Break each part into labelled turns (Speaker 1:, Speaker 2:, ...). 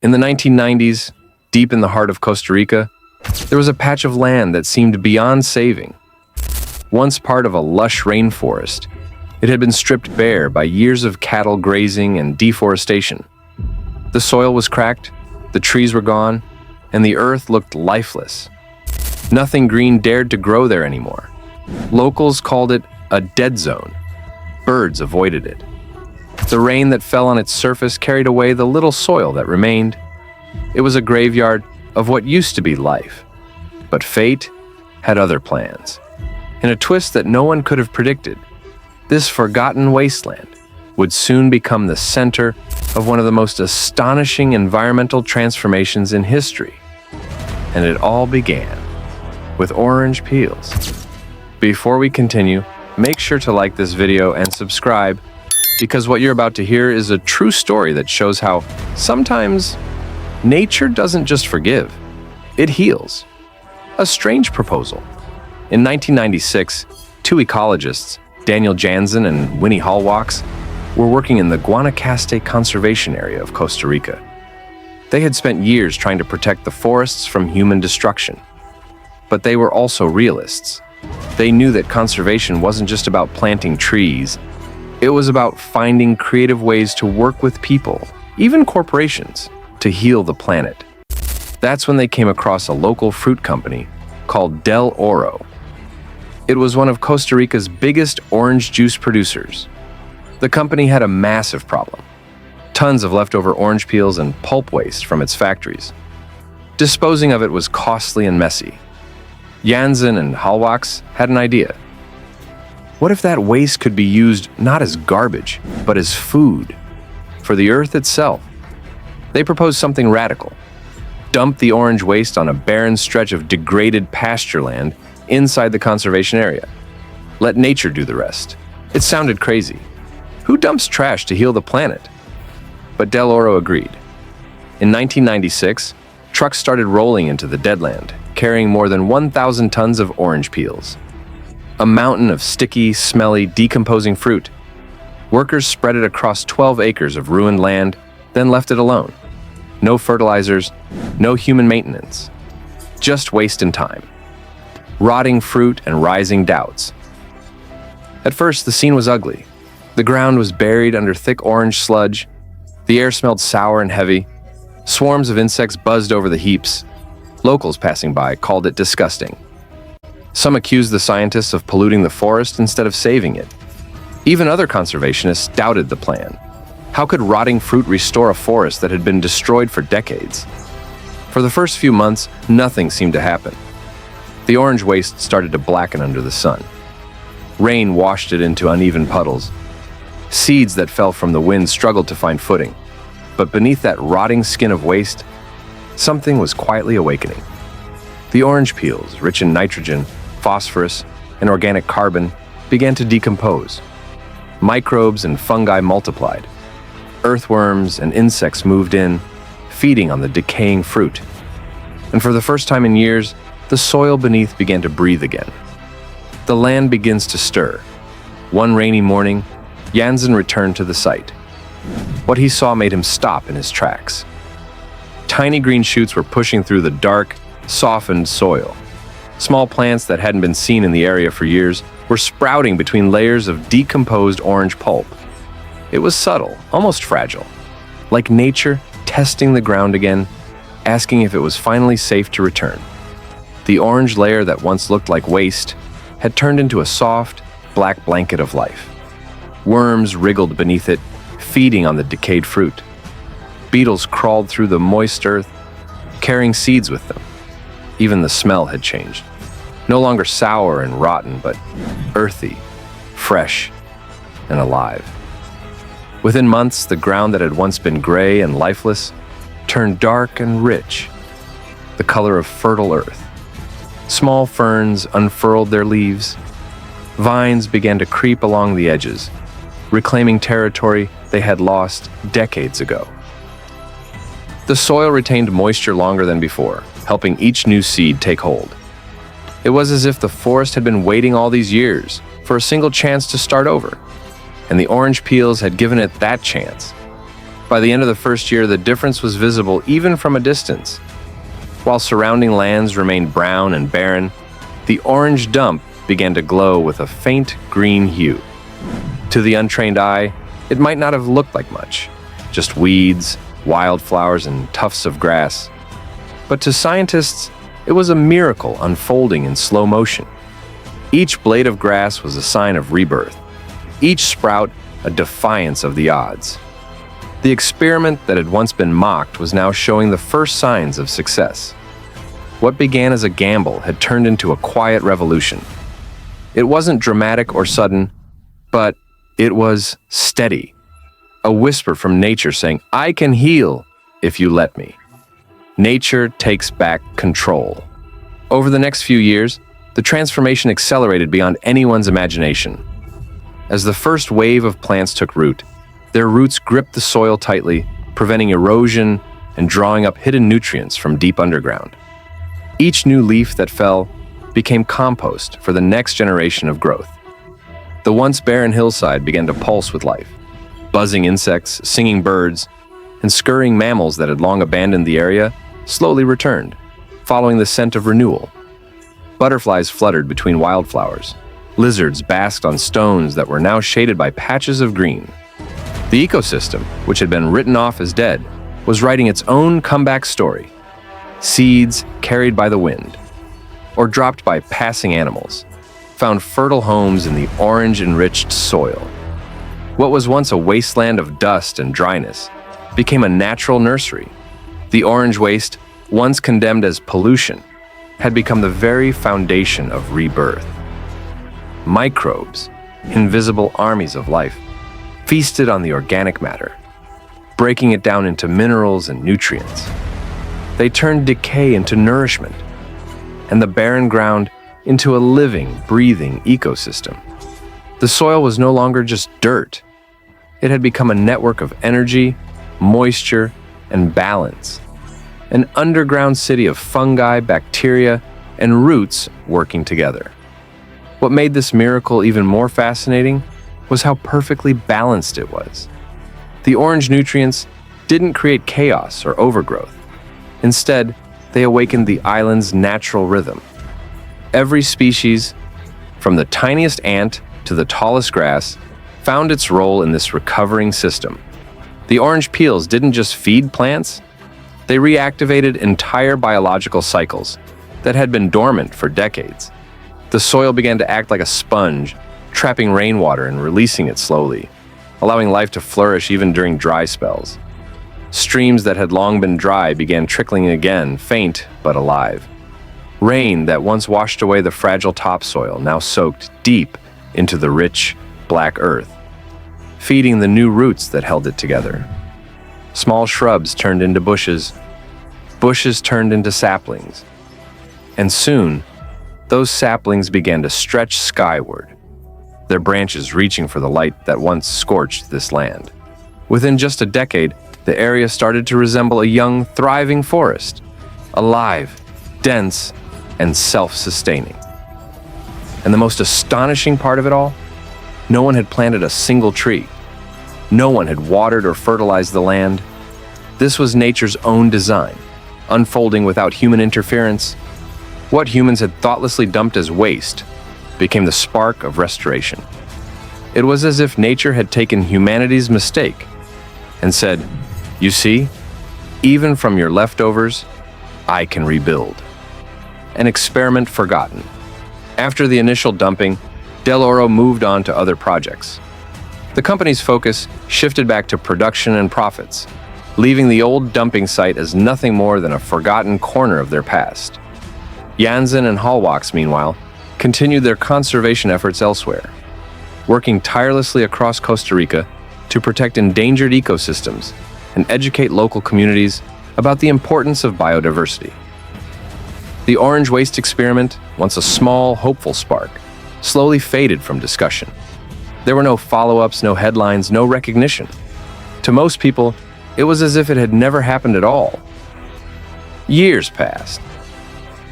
Speaker 1: In the 1990s, deep in the heart of Costa Rica, there was a patch of land that seemed beyond saving. Once part of a lush rainforest, it had been stripped bare by years of cattle grazing and deforestation. The soil was cracked, the trees were gone, and the earth looked lifeless. Nothing green dared to grow there anymore. Locals called it a dead zone. Birds avoided it. The rain that fell on its surface carried away the little soil that remained. It was a graveyard of what used to be life. But fate had other plans. In a twist that no one could have predicted, this forgotten wasteland would soon become the center of one of the most astonishing environmental transformations in history. And it all began with orange peels. Before we continue, make sure to like this video and subscribe, because what you're about to hear is a true story that shows how sometimes nature doesn't just forgive, it heals. A strange proposal. In 1996, two ecologists, Daniel Jansen and Winnie Hallwachs, were working in the Guanacaste Conservation Area of Costa Rica. They had spent years trying to protect the forests from human destruction. But they were also realists. They knew that conservation wasn't just about planting trees. It was about finding creative ways to work with people, even corporations, to heal the planet. That's when they came across a local fruit company called Del Oro. It was one of Costa Rica's biggest orange juice producers. The company had a massive problem: tons of leftover orange peels and pulp waste from its factories. Disposing of it was costly and messy. Jansen and Hallwachs had an idea. What if that waste could be used not as garbage, but as food for the earth itself? They proposed something radical. Dump the orange waste on a barren stretch of degraded pasture land inside the conservation area. Let nature do the rest. It sounded crazy. Who dumps trash to heal the planet? But Del Oro agreed. In 1996, trucks started rolling into the deadland, carrying more than 1,000 tons of orange peels. A mountain of sticky, smelly, decomposing fruit. Workers spread it across 12 acres of ruined land, then left it alone. No fertilizers, no human maintenance. Just waste and time. Rotting fruit and rising doubts. At first, the scene was ugly. The ground was buried under thick orange sludge. The air smelled sour and heavy. Swarms of insects buzzed over the heaps. Locals passing by called it disgusting. Some accused the scientists of polluting the forest instead of saving it. Even other conservationists doubted the plan. How could rotting fruit restore a forest that had been destroyed for decades? For the first few months, nothing seemed to happen. The orange waste started to blacken under the sun. Rain washed it into uneven puddles. Seeds that fell from the wind struggled to find footing. But beneath that rotting skin of waste, something was quietly awakening. The orange peels, rich in nitrogen, phosphorus, and organic carbon, began to decompose. Microbes and fungi multiplied. Earthworms and insects moved in, feeding on the decaying fruit. And for the first time in years, the soil beneath began to breathe again. The land begins to stir. One rainy morning, Jansen returned to the site. What he saw made him stop in his tracks. Tiny green shoots were pushing through the dark, softened soil. Small plants that hadn't been seen in the area for years were sprouting between layers of decomposed orange pulp. It was subtle, almost fragile, like nature testing the ground again, asking if it was finally safe to return. The orange layer that once looked like waste had turned into a soft, black blanket of life. Worms wriggled beneath it, feeding on the decayed fruit. Beetles crawled through the moist earth, carrying seeds with them. Even the smell had changed. No longer sour and rotten, but earthy, fresh, and alive. Within months, the ground that had once been gray and lifeless turned dark and rich, the color of fertile earth. Small ferns unfurled their leaves. Vines began to creep along the edges, reclaiming territory they had lost decades ago. The soil retained moisture longer than before, helping each new seed take hold. It was as if the forest had been waiting all these years for a single chance to start over, and the orange peels had given it that chance. By the end of the first year, the difference was visible even from a distance. While surrounding lands remained brown and barren, the orange dump began to glow with a faint green hue. To the untrained eye, it might not have looked like much, just weeds, wildflowers, and tufts of grass. But to scientists, it was a miracle unfolding in slow motion. Each blade of grass was a sign of rebirth, each sprout a defiance of the odds. The experiment that had once been mocked was now showing the first signs of success. What began as a gamble had turned into a quiet revolution. It wasn't dramatic or sudden, but it was steady. A whisper from nature saying, "I can heal if you let me." Nature takes back control. Over the next few years, the transformation accelerated beyond anyone's imagination. As the first wave of plants took root, their roots gripped the soil tightly, preventing erosion and drawing up hidden nutrients from deep underground. Each new leaf that fell became compost for the next generation of growth. The once barren hillside began to pulse with life. Buzzing insects, singing birds, and scurrying mammals that had long abandoned the area slowly returned, following the scent of renewal. Butterflies fluttered between wildflowers. Lizards basked on stones that were now shaded by patches of green. The ecosystem, which had been written off as dead, was writing its own comeback story. Seeds carried by the wind, or dropped by passing animals, found fertile homes in the orange-enriched soil. What was once a wasteland of dust and dryness became a natural nursery. The orange waste, once condemned as pollution, had become the very foundation of rebirth. Microbes, invisible armies of life, feasted on the organic matter, breaking it down into minerals and nutrients. They turned decay into nourishment, and the barren ground into a living, breathing ecosystem. The soil was no longer just dirt. It had become a network of energy, moisture, and balance. An underground city of fungi, bacteria, and roots working together. What made this miracle even more fascinating was how perfectly balanced it was. The orange nutrients didn't create chaos or overgrowth. Instead, they awakened the island's natural rhythm. Every species, from the tiniest ant to the tallest grass, found its role in this recovering system. The orange peels didn't just feed plants, they reactivated entire biological cycles that had been dormant for decades. The soil began to act like a sponge, trapping rainwater and releasing it slowly, allowing life to flourish even during dry spells. Streams that had long been dry began trickling again, faint but alive. Rain that once washed away the fragile topsoil now soaked deep into the rich, black earth, feeding the new roots that held it together. Small shrubs turned into bushes, bushes turned into saplings, and soon, those saplings began to stretch skyward, their branches reaching for the light that once scorched this land. Within just a decade, the area started to resemble a young, thriving forest, alive, dense, and self-sustaining. And the most astonishing part of it all? No one had planted a single tree. No one had watered or fertilized the land. This was nature's own design, unfolding without human interference. What humans had thoughtlessly dumped as waste became the spark of restoration. It was as if nature had taken humanity's mistake and said, "You see, even from your leftovers, I can rebuild." An experiment forgotten. After the initial dumping, Del Oro moved on to other projects. The company's focus shifted back to production and profits, leaving the old dumping site as nothing more than a forgotten corner of their past. Jansen and Hallwachs, meanwhile, continued their conservation efforts elsewhere, working tirelessly across Costa Rica to protect endangered ecosystems and educate local communities about the importance of biodiversity. The orange waste experiment, once a small, hopeful spark, slowly faded from discussion. There were no follow-ups, no headlines, no recognition. To most people, it was as if it had never happened at all. Years passed.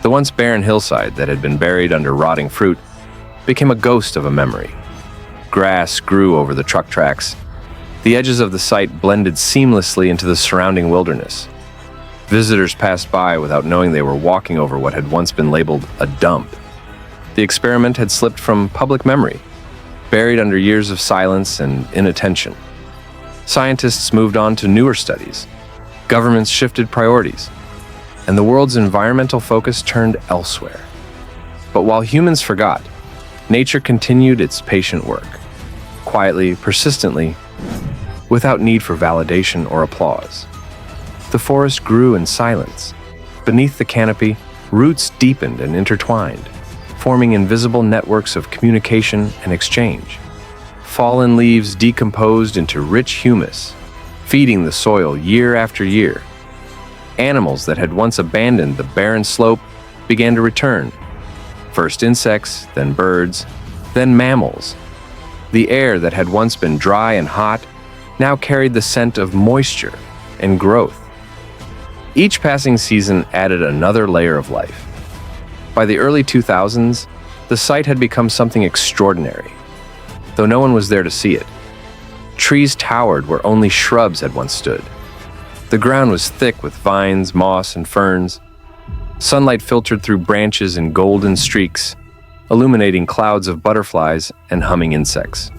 Speaker 1: The once barren hillside that had been buried under rotting fruit became a ghost of a memory. Grass grew over the truck tracks. The edges of the site blended seamlessly into the surrounding wilderness. Visitors passed by without knowing they were walking over what had once been labeled a dump. The experiment had slipped from public memory, buried under years of silence and inattention. Scientists moved on to newer studies. Governments shifted priorities, and the world's environmental focus turned elsewhere. But while humans forgot, nature continued its patient work, quietly, persistently, without need for validation or applause. The forest grew in silence. Beneath the canopy, roots deepened and intertwined, forming invisible networks of communication and exchange. Fallen leaves decomposed into rich humus, feeding the soil year after year. Animals that had once abandoned the barren slope began to return. First insects, then birds, then mammals. The air that had once been dry and hot now carried the scent of moisture and growth. Each passing season added another layer of life. By the early 2000s, the site had become something extraordinary, though no one was there to see it. Trees towered where only shrubs had once stood. The ground was thick with vines, moss, and ferns. Sunlight filtered through branches in golden streaks, illuminating clouds of butterflies and humming insects.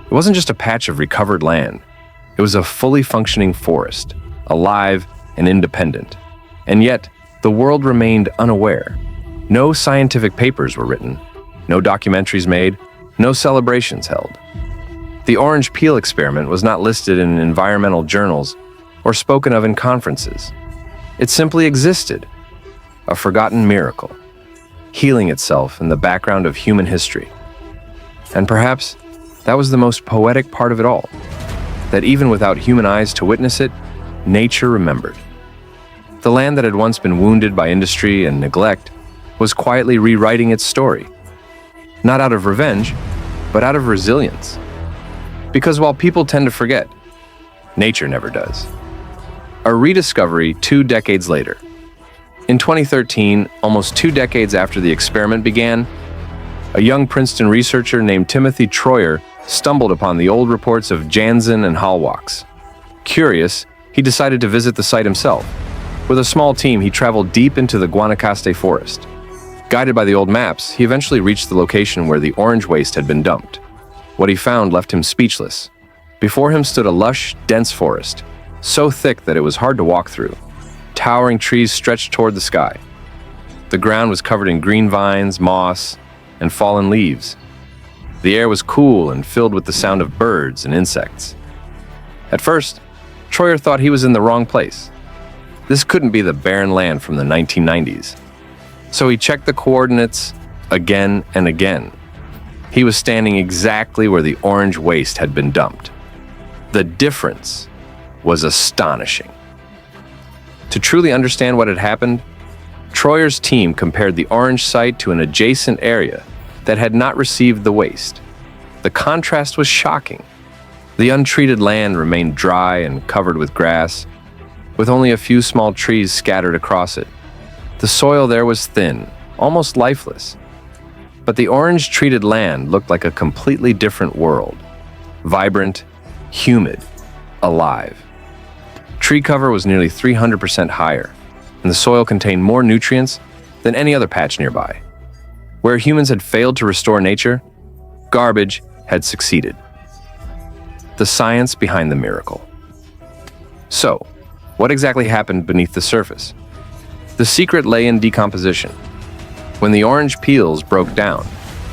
Speaker 1: It wasn't just a patch of recovered land. It was a fully functioning forest, alive and independent. And yet, the world remained unaware. No scientific papers were written, no documentaries made, no celebrations held. The orange peel experiment was not listed in environmental journals or spoken of in conferences. It simply existed, a forgotten miracle, healing itself in the background of human history. And perhaps that was the most poetic part of it all, that even without human eyes to witness it, nature remembered. The land that had once been wounded by industry and neglect was quietly rewriting its story, not out of revenge, but out of resilience. Because while people tend to forget, nature never does. A rediscovery 2 decades later. In 2013, almost 2 decades after the experiment began, a young Princeton researcher named Timothy Troyer stumbled upon the old reports of Jansen and Hallwachs. Curious, he decided to visit the site himself. With a small team, he traveled deep into the Guanacaste forest. Guided by the old maps, he eventually reached the location where the orange waste had been dumped. What he found left him speechless. Before him stood a lush, dense forest, so thick that it was hard to walk through. Towering trees stretched toward the sky. The ground was covered in green vines, moss, and fallen leaves. The air was cool and filled with the sound of birds and insects. At first, Troyer thought he was in the wrong place. This couldn't be the barren land from the 1990s. So he checked the coordinates again and again. He was standing exactly where the orange waste had been dumped. The difference was astonishing. To truly understand what had happened, Troyer's team compared the orange site to an adjacent area that had not received the waste. The contrast was shocking. The untreated land remained dry and covered with grass, with only a few small trees scattered across it. The soil there was thin, almost lifeless. But the orange-treated land looked like a completely different world. Vibrant, humid, alive. Tree cover was nearly 300% higher, and the soil contained more nutrients than any other patch nearby. Where humans had failed to restore nature, garbage had succeeded. The science behind the miracle. So, what exactly happened beneath the surface? The secret lay in decomposition. When the orange peels broke down,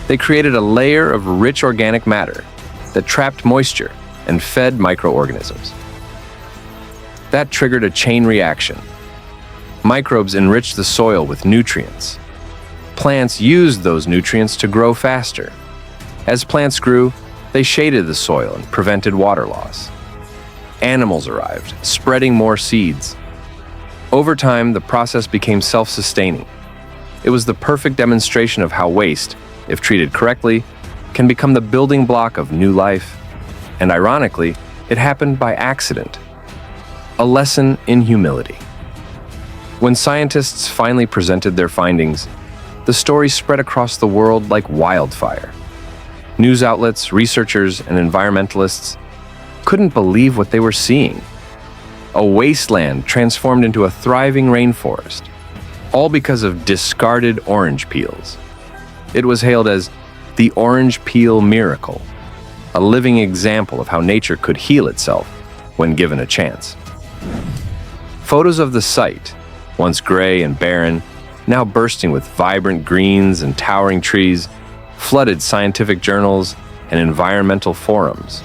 Speaker 1: they created a layer of rich organic matter that trapped moisture and fed microorganisms. That triggered a chain reaction. Microbes enriched the soil with nutrients. Plants used those nutrients to grow faster. As plants grew, they shaded the soil and prevented water loss. Animals arrived, spreading more seeds. Over time, the process became self-sustaining. It was the perfect demonstration of how waste, if treated correctly, can become the building block of new life. And ironically, it happened by accident. A lesson in humility. When scientists finally presented their findings, the story spread across the world like wildfire. News outlets, researchers, and environmentalists couldn't believe what they were seeing. A wasteland transformed into a thriving rainforest, all because of discarded orange peels. It was hailed as the orange peel miracle, a living example of how nature could heal itself when given a chance. Photos of the site, once gray and barren, now bursting with vibrant greens and towering trees, flooded scientific journals and environmental forums.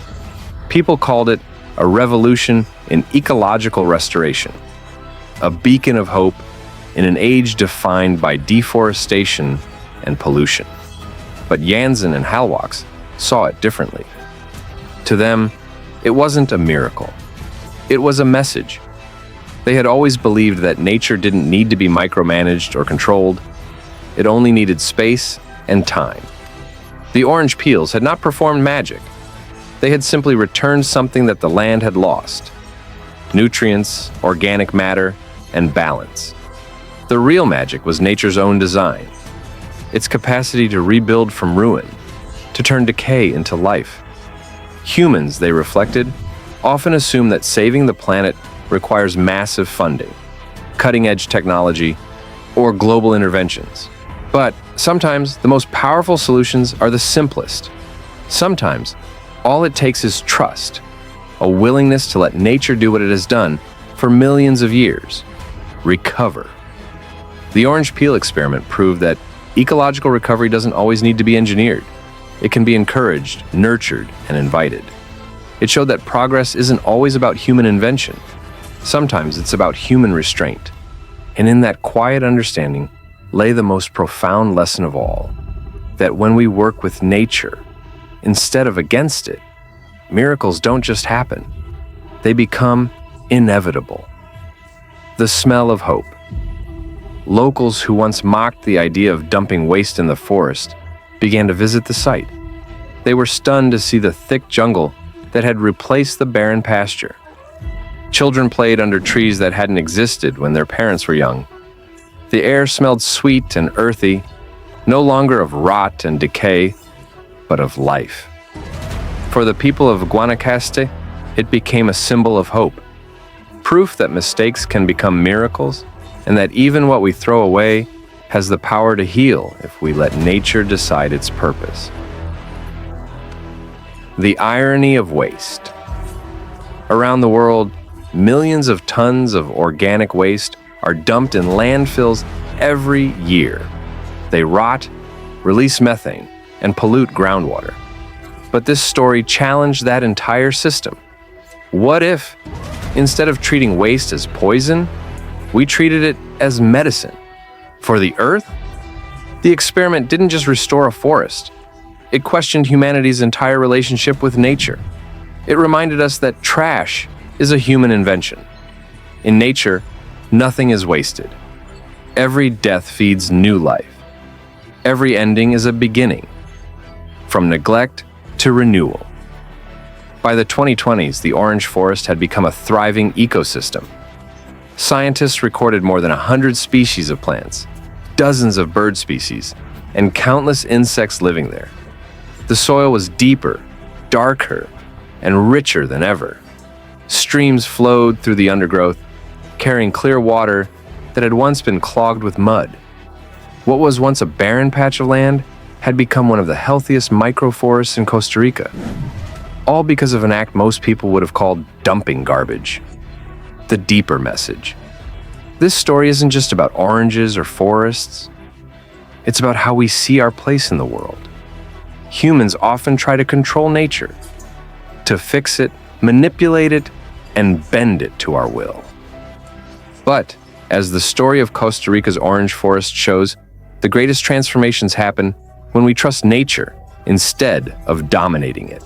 Speaker 1: People called it a revolution in ecological restoration, a beacon of hope in an age defined by deforestation and pollution. But Jansen and Halwaks saw it differently. To them, it wasn't a miracle. It was a message. They had always believed that nature didn't need to be micromanaged or controlled. It only needed space and time. The orange peels had not performed magic. They had simply returned something that the land had lost: nutrients, organic matter, and balance. The real magic was nature's own design, its capacity to rebuild from ruin, to turn decay into life. Humans, they reflected, often assume that saving the planet requires massive funding, cutting-edge technology, or global interventions. But sometimes the most powerful solutions are the simplest. Sometimes all it takes is trust, a willingness to let nature do what it has done for millions of years: recover. The orange peel experiment proved that ecological recovery doesn't always need to be engineered. It can be encouraged, nurtured, and invited. It showed that progress isn't always about human invention. Sometimes it's about human restraint. And in that quiet understanding lay the most profound lesson of all, that when we work with nature, instead of against it, miracles don't just happen. They become inevitable. The smell of hope. Locals who once mocked the idea of dumping waste in the forest began to visit the site. They were stunned to see the thick jungle that had replaced the barren pasture. Children played under trees that hadn't existed when their parents were young. The air smelled sweet and earthy, no longer of rot and decay, but of life. For the people of Guanacaste, it became a symbol of hope, proof that mistakes can become miracles, and that even what we throw away has the power to heal if we let nature decide its purpose. The irony of waste. Around the world, millions of tons of organic waste are dumped in landfills every year. They rot, release methane, and pollute groundwater. But this story challenged that entire system. What if, instead of treating waste as poison, we treated it as medicine? For the earth? The experiment didn't just restore a forest. It questioned humanity's entire relationship with nature. It reminded us that trash is a human invention. In nature, nothing is wasted. Every death feeds new life. Every ending is a beginning, from neglect to renewal. By the 2020s, the orange forest had become a thriving ecosystem. Scientists recorded more than 100 species of plants, dozens of bird species, and countless insects living there. The soil was deeper, darker, and richer than ever. Streams flowed through the undergrowth, carrying clear water that had once been clogged with mud. What was once a barren patch of land had become one of the healthiest microforests in Costa Rica, all because of an act most people would have called dumping garbage. The deeper message. This story isn't just about oranges or forests. It's about how we see our place in the world. Humans often try to control nature, to fix it, manipulate it, and bend it to our will. But, as the story of Costa Rica's orange forest shows, the greatest transformations happen when we trust nature instead of dominating it.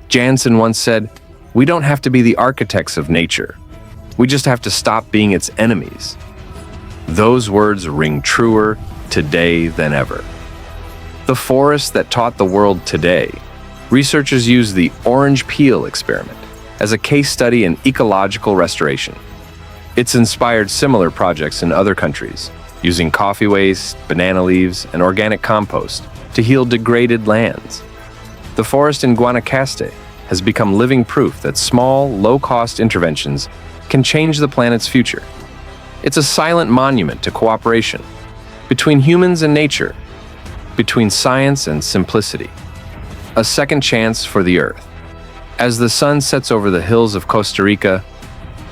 Speaker 1: Jansen once said, "We don't have to be the architects of nature. We just have to stop being its enemies." Those words ring truer today than ever. The forest that taught the world today. Researchers use the orange peel experiment as a case study in ecological restoration. It's inspired similar projects in other countries, using coffee waste, banana leaves, and organic compost to heal degraded lands. The forest in Guanacaste has become living proof that small, low-cost interventions can change the planet's future. It's a silent monument to cooperation between humans and nature, between science and simplicity. A second chance for the Earth. As the sun sets over the hills of Costa Rica,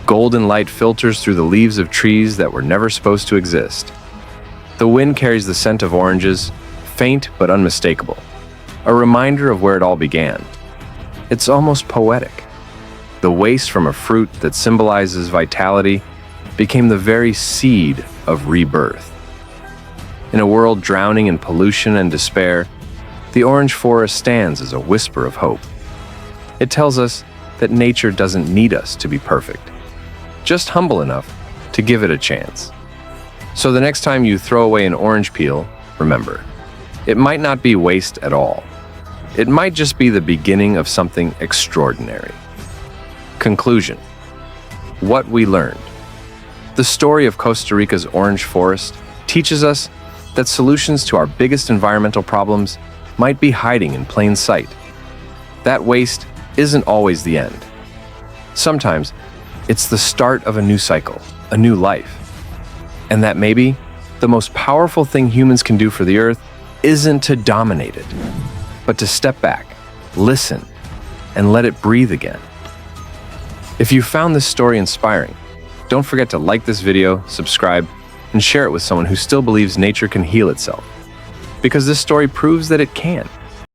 Speaker 1: golden light filters through the leaves of trees that were never supposed to exist. The wind carries the scent of oranges, faint but unmistakable, a reminder of where it all began. It's almost poetic. The waste from a fruit that symbolizes vitality became the very seed of rebirth. In a world drowning in pollution and despair, the orange forest stands as a whisper of hope. It tells us that nature doesn't need us to be perfect, just humble enough to give it a chance. So the next time you throw away an orange peel, remember, it might not be waste at all. It might just be the beginning of something extraordinary. Conclusion. What we learned. The story of Costa Rica's orange forest teaches us that solutions to our biggest environmental problems might be hiding in plain sight. That waste isn't always the end. Sometimes, it's the start of a new cycle, a new life. And that maybe the most powerful thing humans can do for the Earth isn't to dominate it, but to step back, listen, and let it breathe again. If you found this story inspiring, don't forget to like this video, subscribe, and share it with someone who still believes nature can heal itself. Because this story proves that it can.